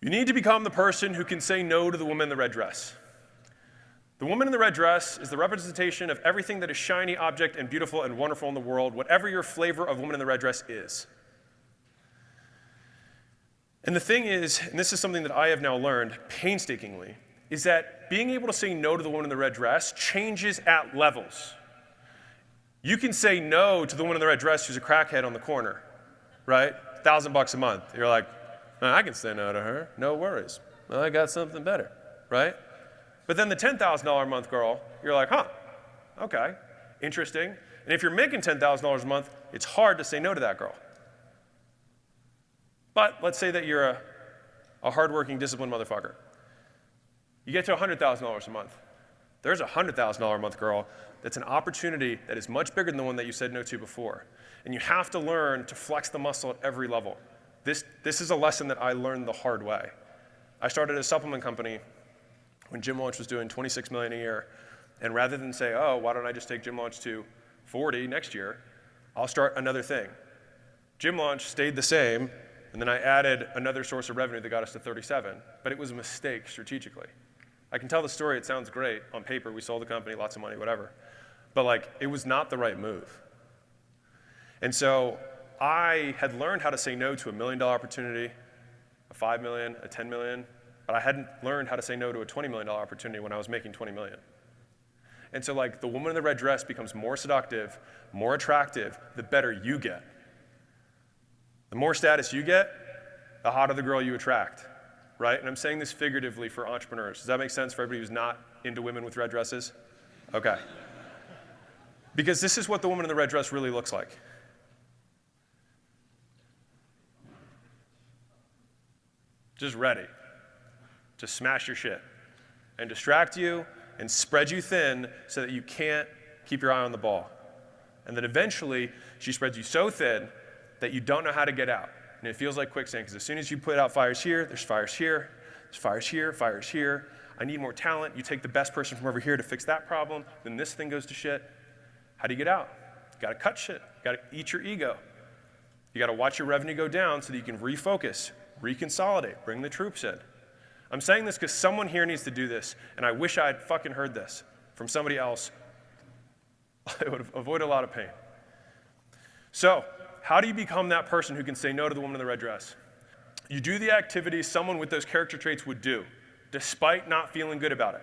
You need to become the person who can say no to the woman in the red dress. The woman in the red dress is the representation of everything that is shiny, object, and beautiful and wonderful in the world, whatever your flavor of woman in the red dress is. And the thing is, and this is something that I have now learned painstakingly, is that being able to say no to the woman in the red dress changes at levels. You can say no to the woman in the red dress who's a crackhead on the corner, right? $1,000 a month. You're like, I can say no to her, no worries. Well, I got something better, right? But then the $10,000 a month girl, you're like, okay, interesting. And if you're making $10,000 a month, it's hard to say no to that girl. But let's say that you're a hardworking, disciplined motherfucker. You get to $100,000 a month. There's a $100,000 a month girl that's an opportunity that is much bigger than the one that you said no to before. And you have to learn to flex the muscle at every level. This is a lesson that I learned the hard way. I started a supplement company when Gym Launch was doing $26 million a year. And rather than say, why don't I just take Gym Launch to 40 next year, I'll start another thing. Gym Launch stayed the same, and then I added another source of revenue that got us to 37, but it was a mistake strategically. I can tell the story, it sounds great. On paper, we sold the company, lots of money, whatever. But it was not the right move. And so I had learned how to say no to $1 million opportunity, a $5 million, a $10 million, but I hadn't learned how to say no to a $20 million opportunity when I was making $20 million. And so the woman in the red dress becomes more seductive, more attractive, the better you get. The more status you get, the hotter the girl you attract, right? And I'm saying this figuratively for entrepreneurs. Does that make sense for everybody who's not into women with red dresses? Okay. Because this is what the woman in the red dress really looks like. Just ready to smash your shit and distract you and spread you thin so that you can't keep your eye on the ball. And then eventually, she spreads you so thin that you don't know how to get out. And it feels like quicksand, because as soon as you put out fires here, there's fires here, there's fires here, fires here. I need more talent. You take the best person from over here to fix that problem, then this thing goes to shit. How do you get out? You gotta cut shit. You gotta eat your ego. You gotta watch your revenue go down so that you can refocus, reconsolidate, bring the troops in. I'm saying this because someone here needs to do this, and I wish I had fucking heard this from somebody else. It would avoid a lot of pain. So, how do you become that person who can say no to the woman in the red dress? You do the activities someone with those character traits would do, despite not feeling good about it.